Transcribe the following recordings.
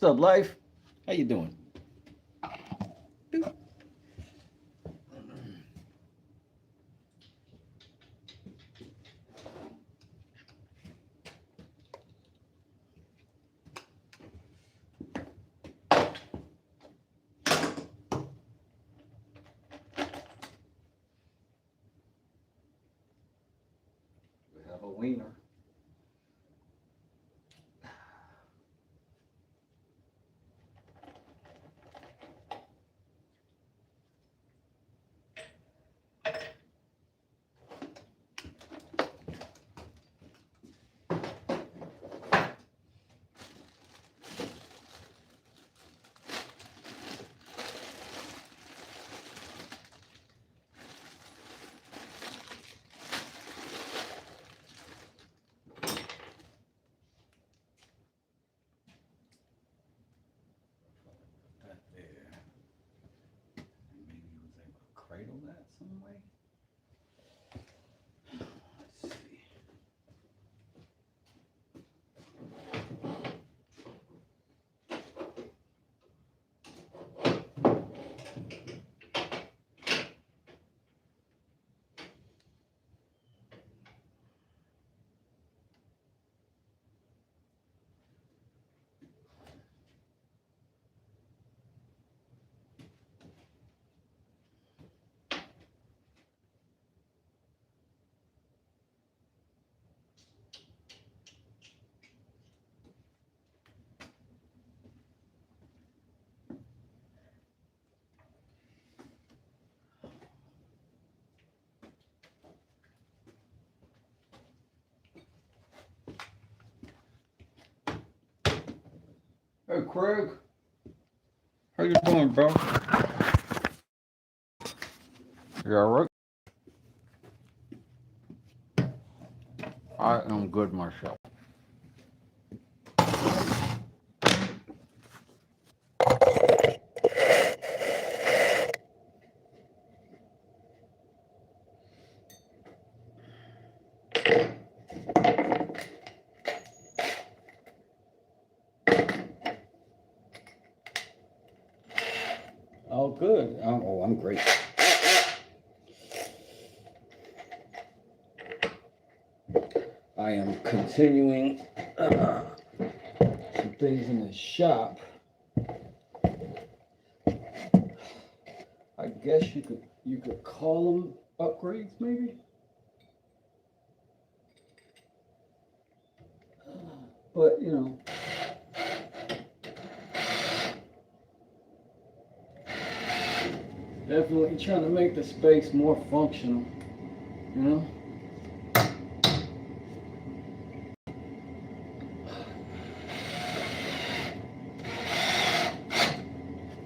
What's up, life? How you doing? We have a wiener. That there. Maybe he was able to cradle that some way. Let's see. Hey, Craig. How you doing, bro? You all right? I am good myself. Oh, good. Oh, I'm great. I am continuing some things in the shop. I guess you could call them upgrades, maybe. But you know, definitely trying to make the space more functional. You know.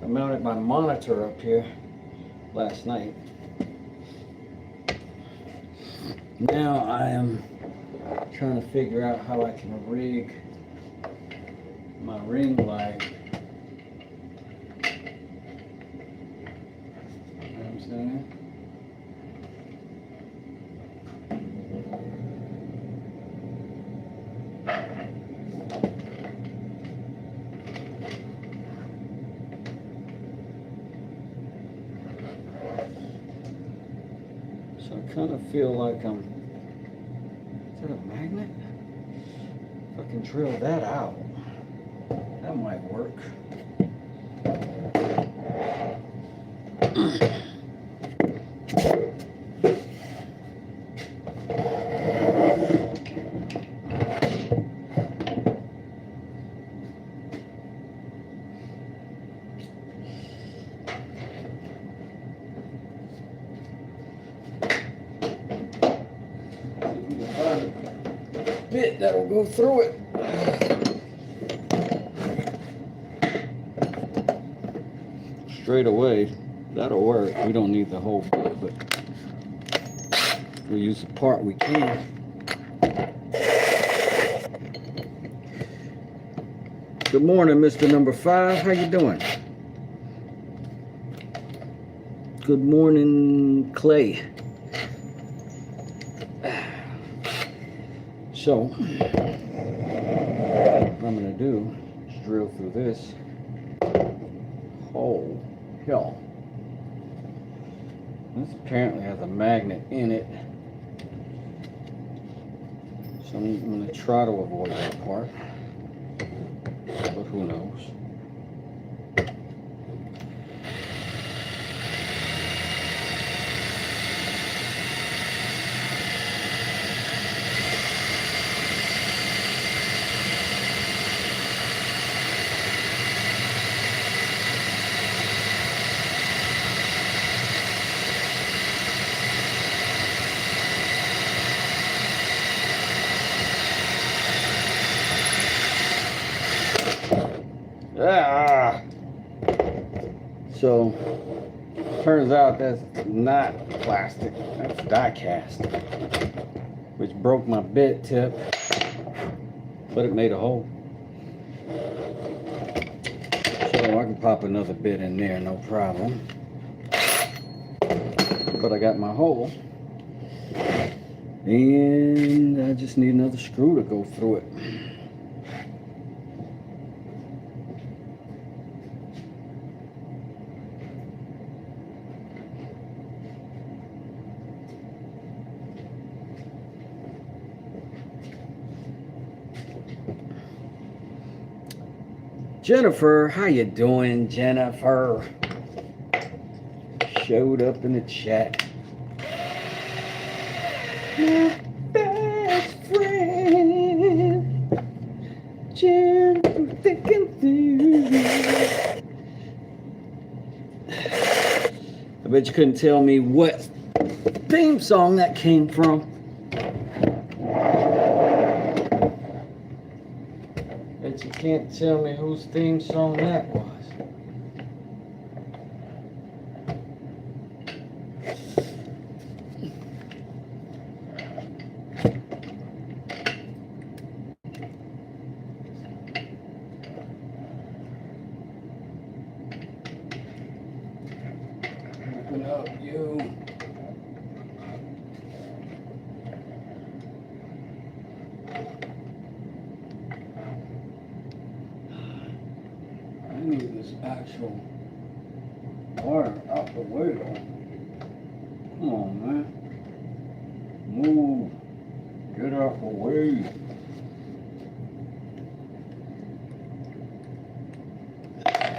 I mounted my monitor up here last night. Now I am trying to figure out how I can rig my ring light. You know what I'm saying? So I kind of feel like I'm, is that a magnet? If I can drill that out, that might work. Bit that'll go through it. Straight away, that'll work. We don't need the whole bit, but we'll use the part we can. Good morning, Mr. Number 5. How you doing? Good morning, Clay. So, what I'm going to do is drill through this hole here. This apparently has a magnet in it, so I'm going to try to avoid that part, but who knows. Ah! So, turns out that's not plastic, that's die cast, which broke my bit tip, but it made a hole. So I can pop another bit in there, no problem. But I got my hole, and I just need another screw to go through it. Jennifer, how you doing, Jennifer? Showed up in the chat. My best friend, Jennifer, thinking through. I bet you couldn't tell me what theme song that came from. But you can't tell me whose theme song that was. Open up, you. I need this actual wire out the way though. Come on, man. Move. Get out the way.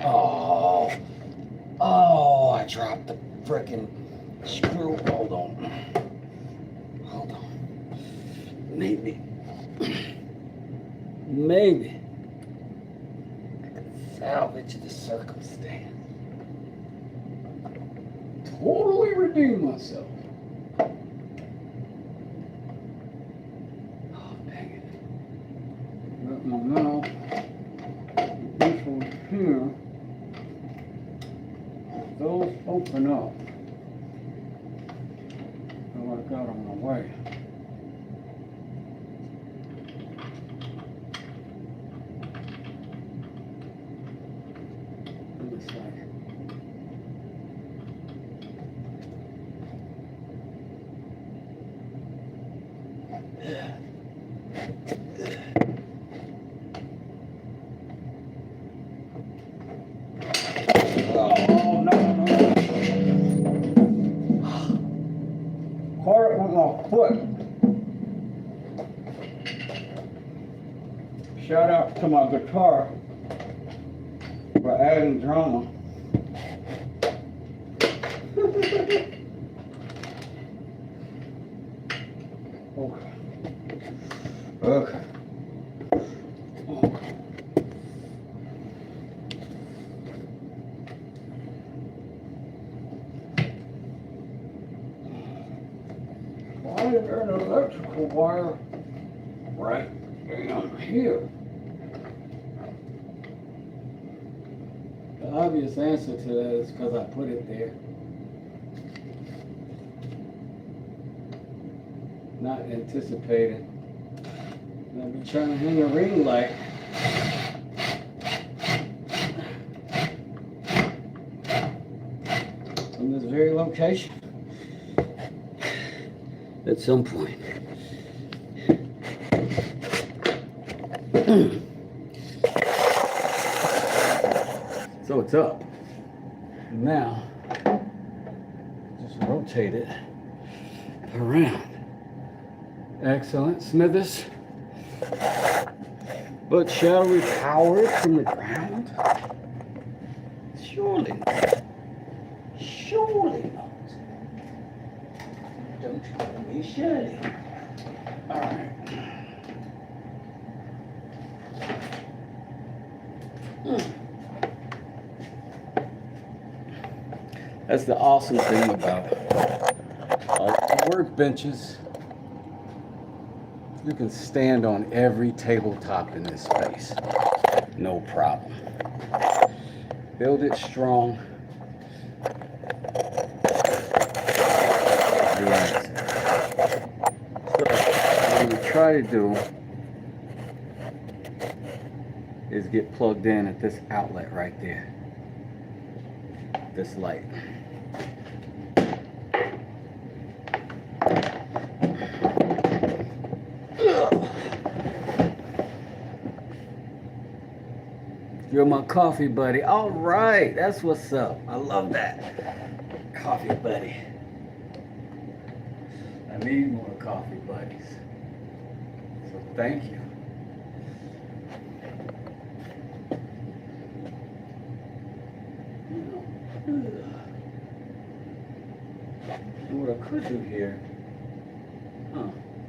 Oh. Oh, I dropped the frickin' screw. Hold on. Hold on. Maybe. Maybe. Salvage the circumstance. Totally redeem myself. Oh, dang it. Got my mouth. This one here. Those open up. So I got on my way. Shout out to my guitar for adding drama. Okay. Okay. Why is there an electrical wire right down here? The obvious answer to that is because I put it there. Not anticipating. I've been trying to hang a ring light. From this very location. At some point. So it's up. Now, just rotate it around. Excellent, Smithers. But shall we power it from the ground? Surely not. Surely not. Don't you call me Shirley. Alright. That's the awesome thing about workbenches. You can stand on every tabletop in this space. No problem. Build it strong. Relax. So what we try to do is get plugged in at this outlet right there. This light. You're my coffee buddy. All right, that's what's up. I love that. Coffee buddy. I need more coffee buddies. So thank you. And what I could do here,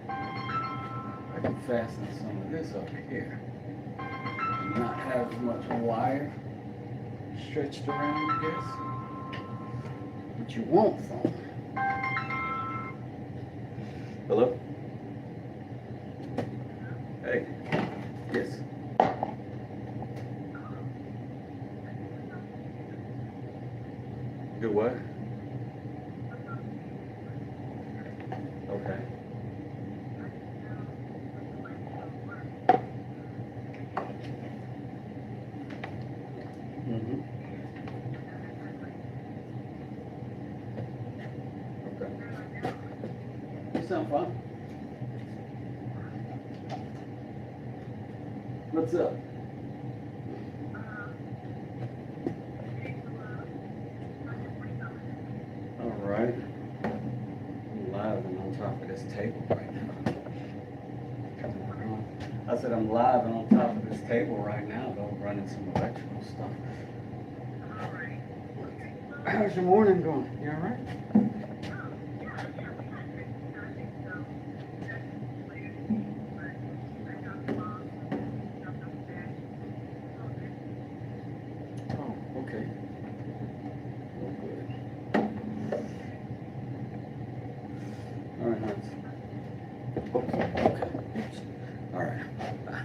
I can fasten some of this up here. Not have as much wire stretched around this, but you won't foam. Hello? Hey. Yes. Do what? Okay. Mm-hmm. Okay. You sound fine. What's up? All right. I'm live and on top of this table right now. I said I'm live and on top of this table right now, though, running some electrical stuff. How's your morning going? You all right? Oh, okay. Well, good. All right, Hans. Okay, okay. Oops. All right. Bye.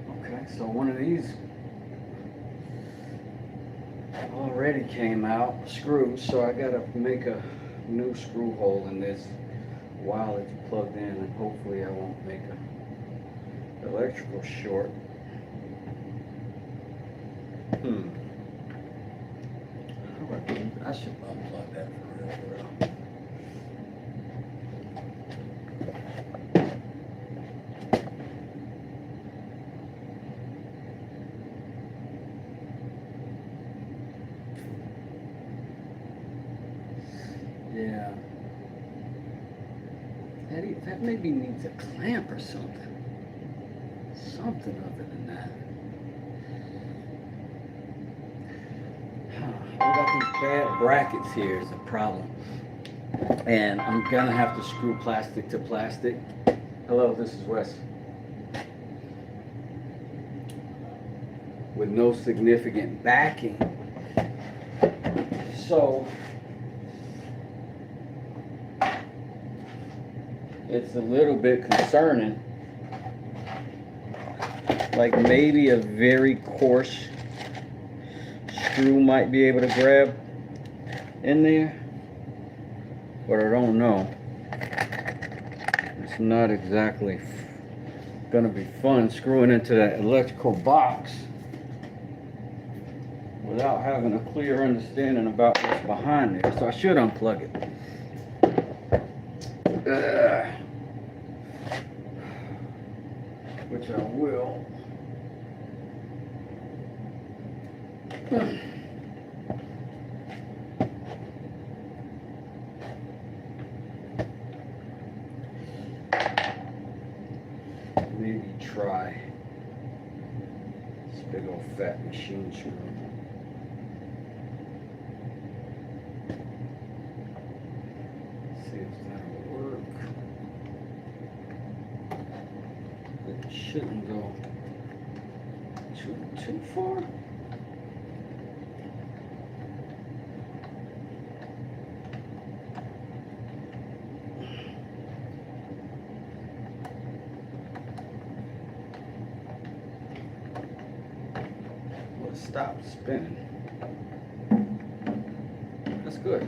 Okay, so one of these already came out, screws, so I gotta make a new screw hole in this while it's plugged in, and hopefully I won't make a electrical short. How do I do? I should unplug that for real. Yeah. That maybe needs a clamp or something. Something other than that. What about these bad brackets here is a problem. And I'm gonna have to screw plastic to plastic. Hello, this is Wes. With no significant backing. So it's a little bit concerning. Like maybe a very coarse screw might be able to grab in there, but I don't know. It's not exactly gonna be fun screwing into that electrical box without having a clear understanding about what's behind there. So I should unplug it. Which I will. Maybe try this big old fat machine screw. See if that'll work. It shouldn't go too far. Stop spinning. That's good.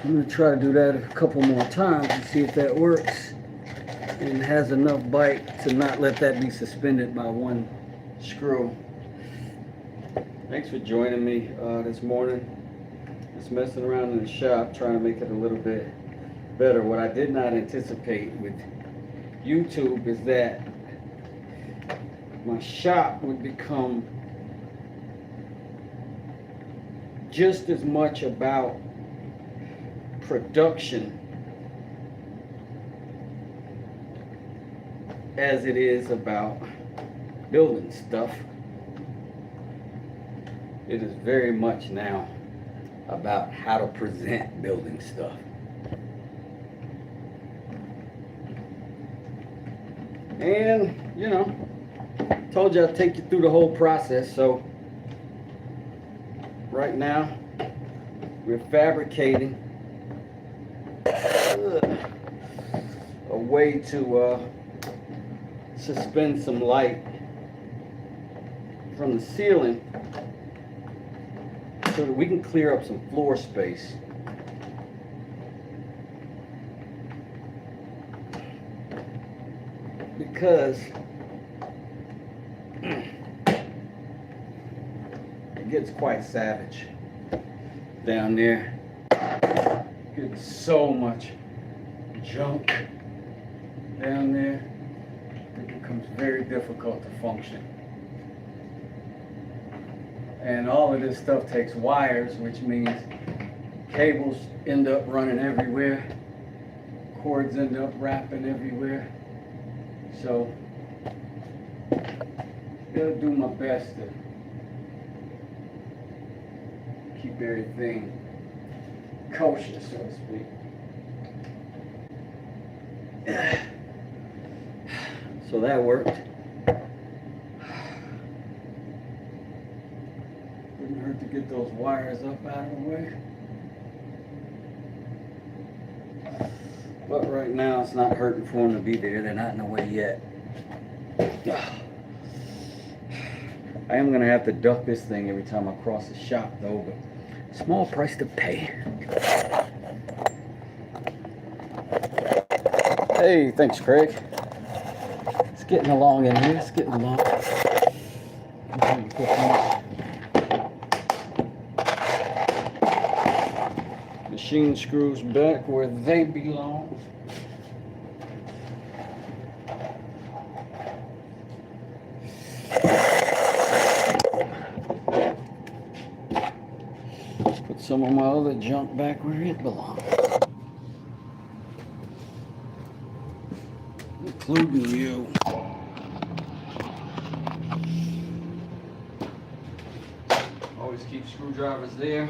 I'm going to try to do that a couple more times and see if that works and has enough bite to not let that be suspended by one screw. Thanks for joining me this morning. Just messing around in the shop trying to make it a little bit better. What I did not anticipate with YouTube is that my shop would become just as much about production as it is about building stuff. It is very much now about how to present building stuff. And, you know, told you I'd take you through the whole process. So right now we're fabricating a way to suspend some light from the ceiling so that we can clear up some floor space. Because it gets quite savage down there. Gets so much junk down there, it becomes very difficult to function. And all of this stuff takes wires, which means cables end up running everywhere, cords end up wrapping everywhere. So gotta do my best to keep everything kosher, so to speak. So that worked. Wouldn't hurt to get those wires up out of the way. But right now it's not hurting for them to be there. They're not in the way yet. I am going to have to duck this thing every time I cross the shop though, but small price to pay. Hey, thanks Craig. It's getting along in here, it's getting along. Machine screws back where they belong. Put some of my other junk back where it belongs. Including you. Always keep screwdrivers there.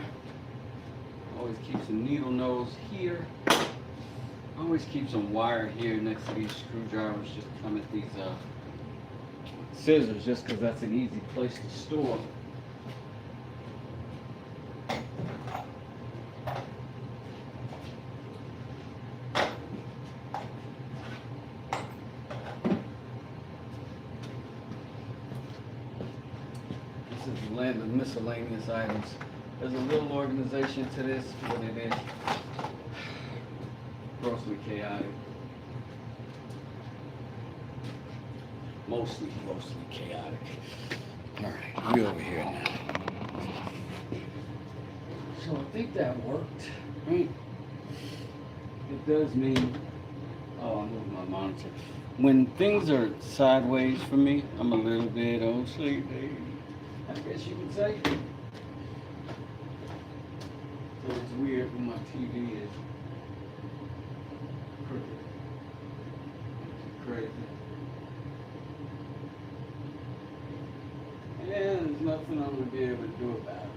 Always keep some needle nose here. Always keep some wire here next to these screwdrivers. Just come at these scissors just because that's an easy place to store. This is the land of miscellaneous items. There's a little organization to this, but it is grossly chaotic. Mostly chaotic. Alright, we over here now. So I think that worked, right? It does mean, oh, I moved my monitor. When things are sideways for me, I'm a little bit OCD, I guess you could say. So it's weird when my TV is crooked. It's crazy. And there's nothing I'm going to be able to do about it.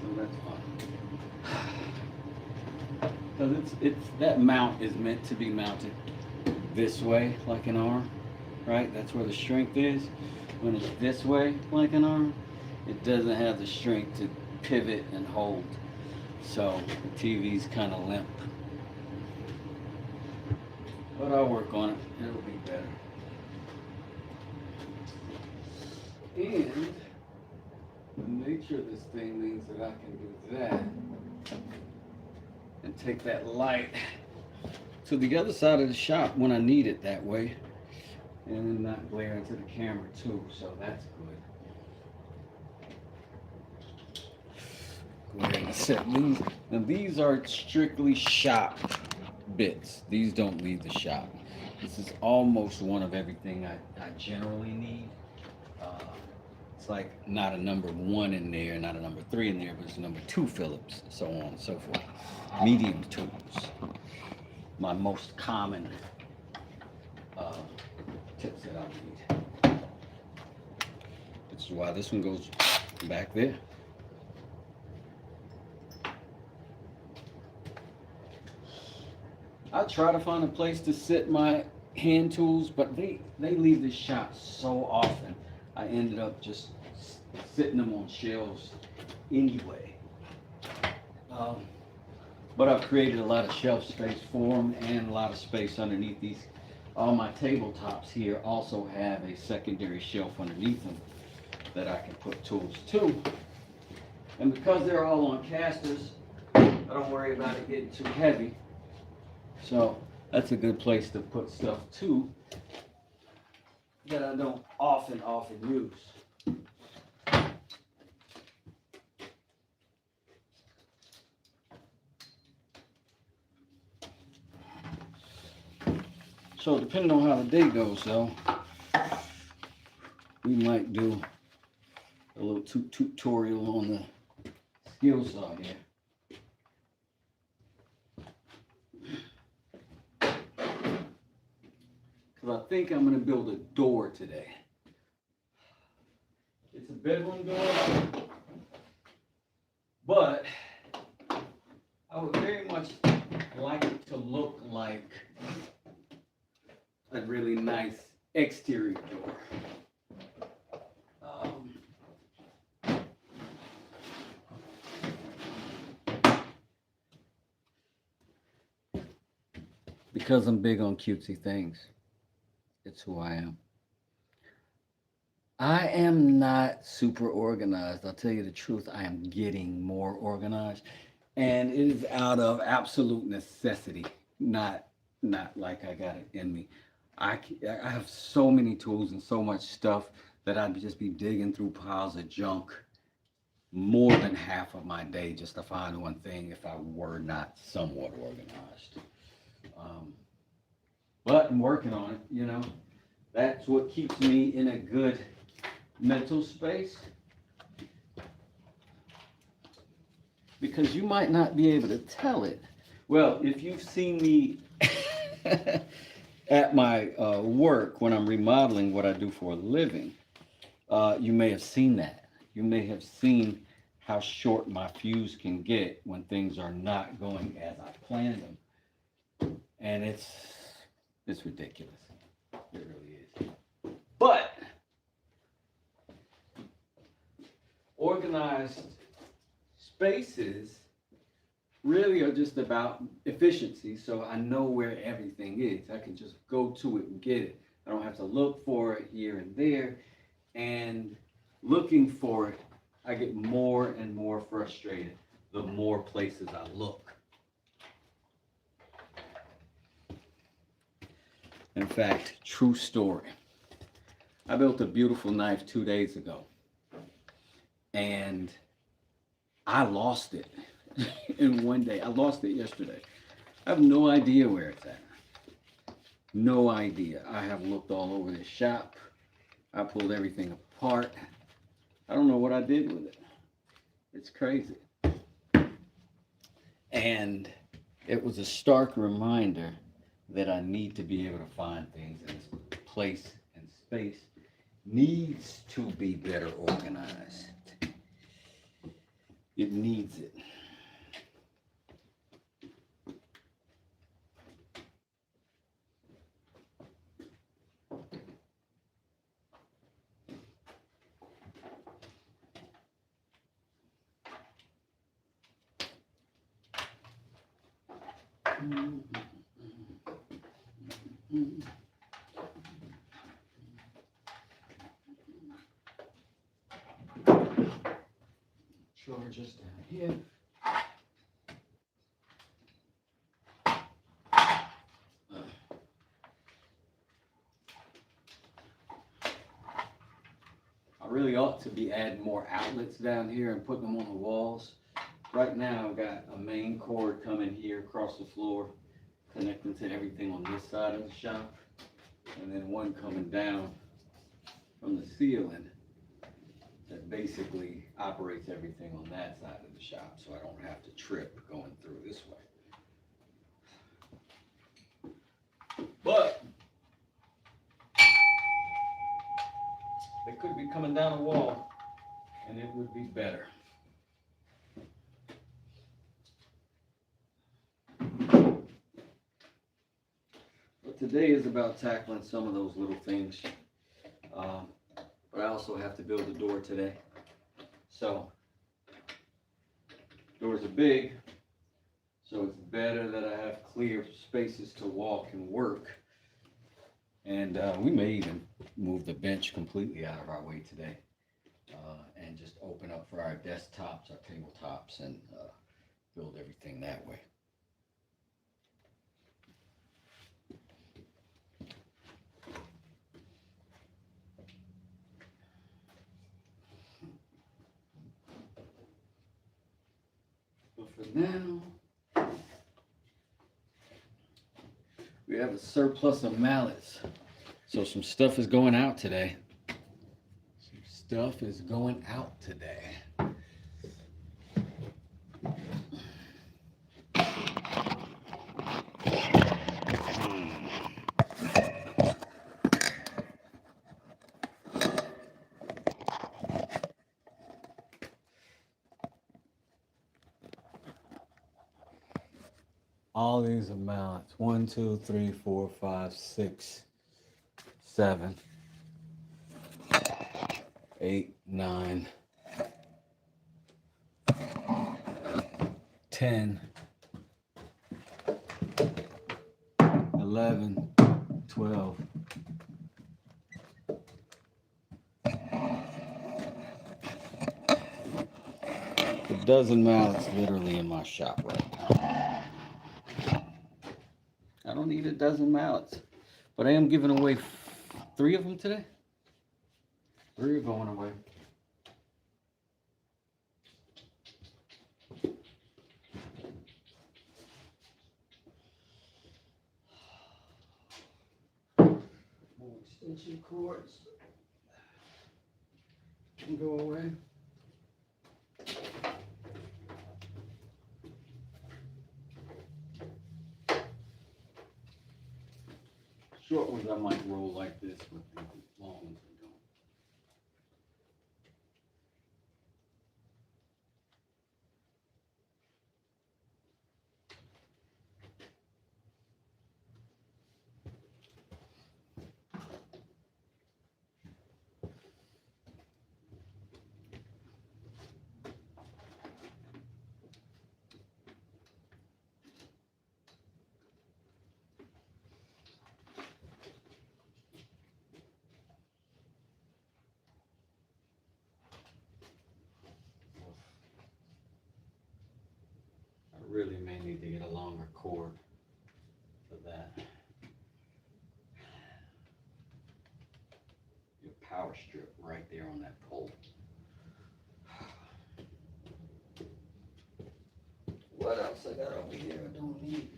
So that's fine. Because it's that mount is meant to be mounted this way, like an arm, right? That's where the strength is. When it's this way, like an arm, it doesn't have the strength to pivot and hold. So the TV's kind of limp. But I'll work on it. It'll be better. And the nature of this thing means that I can do that and take that light to the other side of the shop when I need it that way, and then not glare into the camera too, so that's good. Go ahead and set these. Now these are strictly shop bits. These don't leave the shop. This is almost one of everything I generally need. It's like not a number 1 in there, not a number 3 in there, but it's a number 2 Phillips, so on and so forth. Medium tools. My most common tips that I need. Which is why this one goes back there. I try to find a place to sit my hand tools, but they leave the shop so often. I ended up just sitting them on shelves anyway. But I've created a lot of shelf space for them and a lot of space underneath these. All my tabletops here also have a secondary shelf underneath them that I can put tools to. And because they're all on casters, I don't worry about it getting too heavy. So that's a good place to put stuff too that I don't often use. So depending on how the day goes though, we might do a little tutorial on the skill saw here. I think I'm going to build a door today. It's a bedroom door, but I would very much like it to look like a really nice exterior door. Because I'm big on cutesy things. It's who I am. I am not super organized. I'll tell you the truth. I am getting more organized, and it is out of absolute necessity. Not like I got it in me. I have so many tools and so much stuff that I'd just be digging through piles of junk more than half of my day just to find one thing if I were not somewhat organized. But I'm working on it, you know. That's what keeps me in a good mental space. Because you might not be able to tell it. Well, if you've seen me at my work when I'm remodeling what I do for a living, you may have seen that. You may have seen how short my fuse can get when things are not going as I planned them. And it's ridiculous. It really is. But organized spaces really are just about efficiency. So I know where everything is. I can just go to it and get it. I don't have to look for it here and there. And looking for it, I get more and more frustrated the more places I look. In fact, true story. I built a beautiful knife 2 days ago, and I lost it in one day. I lost it yesterday. I have no idea where it's at. No idea. I have looked all over this shop. I pulled everything apart. I don't know what I did with it. It's crazy. And it was a stark reminder that I need to be able to find things in this place and space needs to be better organized. It needs it. Charges down here. I really ought to be adding more outlets down here and putting them on the walls. Right now I've got a main cord coming here across the floor, connecting to everything on this side of the shop, and then one coming down from the ceiling that basically operates everything on that side of the shop, so I don't have to trip going through this way. But they could be coming down a wall and it would be better. But today is about tackling some of those little things. But I also have to build a door today. So, doors are big, so it's better that I have clear spaces to walk and work. And we may even move the bench completely out of our way today and just open up for our desktops, our tabletops, and build everything that way. But for now, we have a surplus of mallets. So some stuff is going out today. Some stuff is going out today. All these are mallets. 1, 2, 3, 4, 5, 6, 7, 8, 9, 10, 11, 12. A dozen mallets literally in my shop right now. I don't need a dozen mallets, but I am giving away 3 of them today. 3 are going away. More extension cords can go away. Short ones I might roll like this, but the long ones I don't. I really may need to get a longer cord for that. Your power strip right there on that pole. What else I got over here I don't need?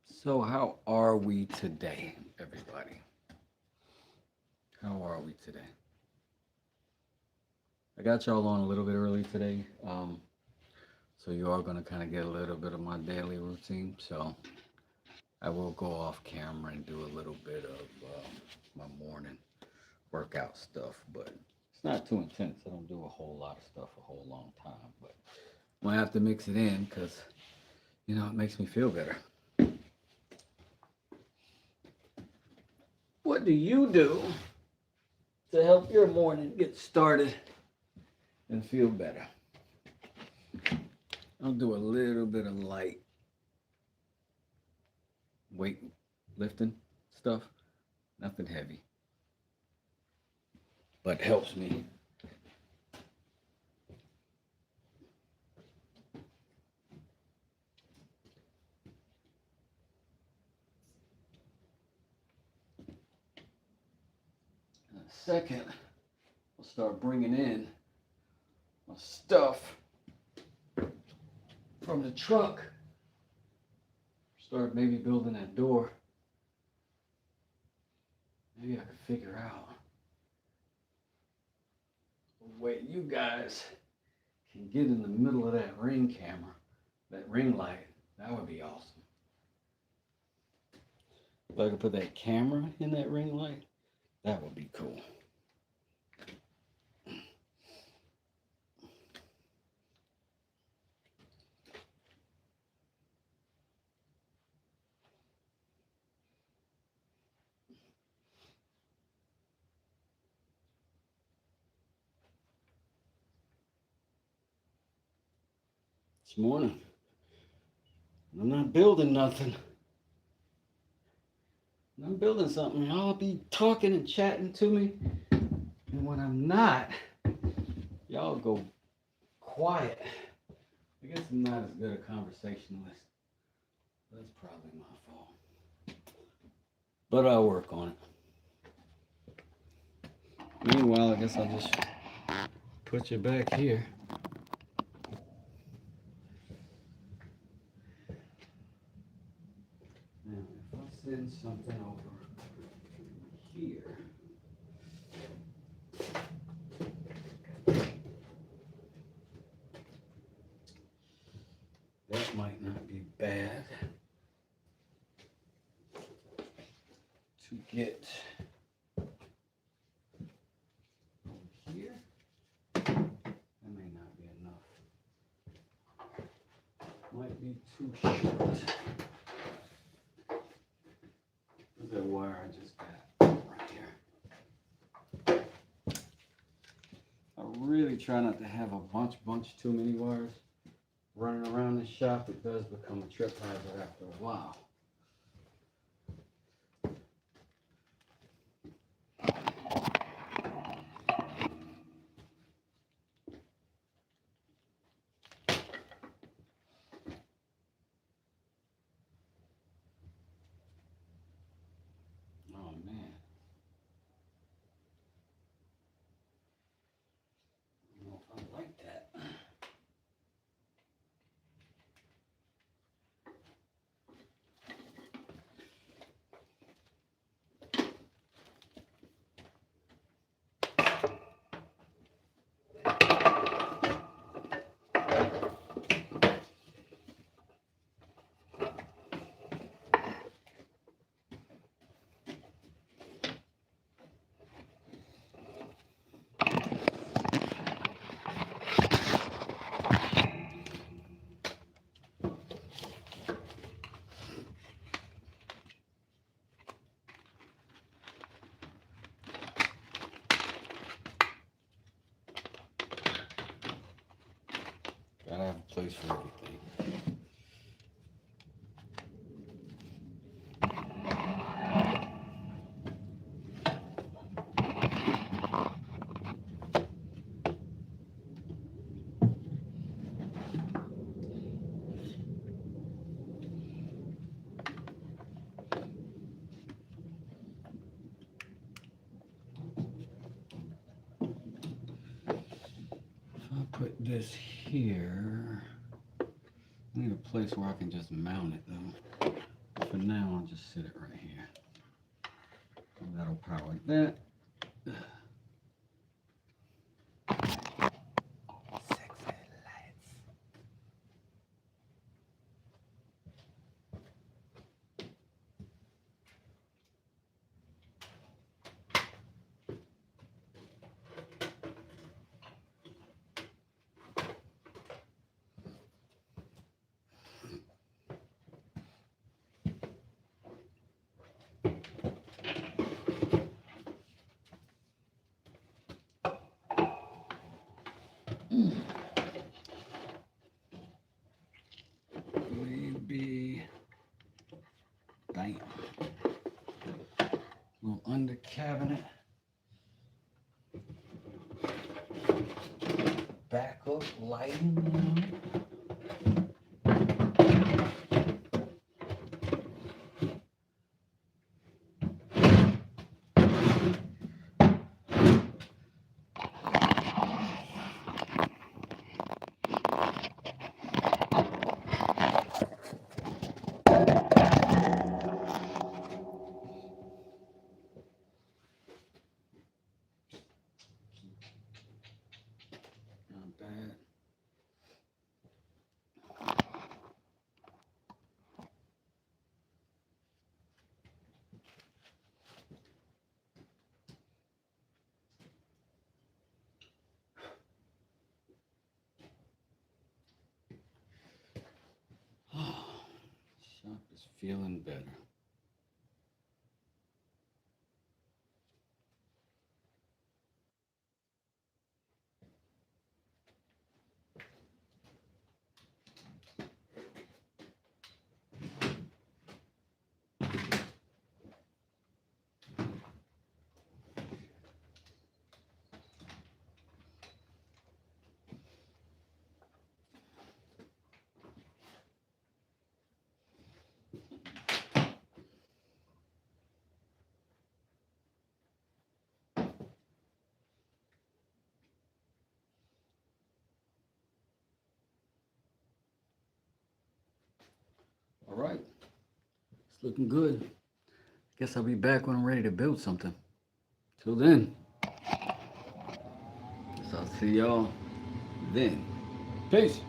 So how are we today, everybody? How are we today? I got y'all on a little bit early today, so you are going to kind of get a little bit of my daily routine. So I will go off camera and do a little bit of my morning workout stuff, but it's not too intense. I don't do a whole lot of stuff a whole long time, but I'm gonna have to mix it in because, you know, it makes me feel better. What do you do to help your morning get started and feel better? I'll do a little bit of light weight lifting stuff, nothing heavy, but helps me. In a second, I'll start bringing in my stuff from the truck. Start maybe building that door. Maybe I could figure out a way you guys can get in the middle of that ring camera, that ring light. That would be awesome. If I could put that camera in that ring light, that would be cool. This morning, I'm not building nothing. When I'm building something, y'all be talking and chatting to me. And when I'm not, y'all go quiet. I guess I'm not as good a conversationalist. That's probably my fault. But I'll work on it. Meanwhile, I guess I'll just put you back here. Now, if I send something over here, that might not be bad to get over here. That may not be enough. Might be too short. Look at that wire I just got right here. I really try not to have a bunch too many wires running around the shop. It does become a trip hazard after a while. Oh man. I don't know if I like that. for everything. Put this here. I need a place where I can just mount it though. For now, I'll just sit it right here. And that'll power that. Sexy lights. Maybe, bam. Little under cabinet. Backup lighting. Not bad. Shop is feeling better. All right, it's looking good. Guess I'll be back when I'm ready to build something. Till then, guess I'll see y'all then. Peace.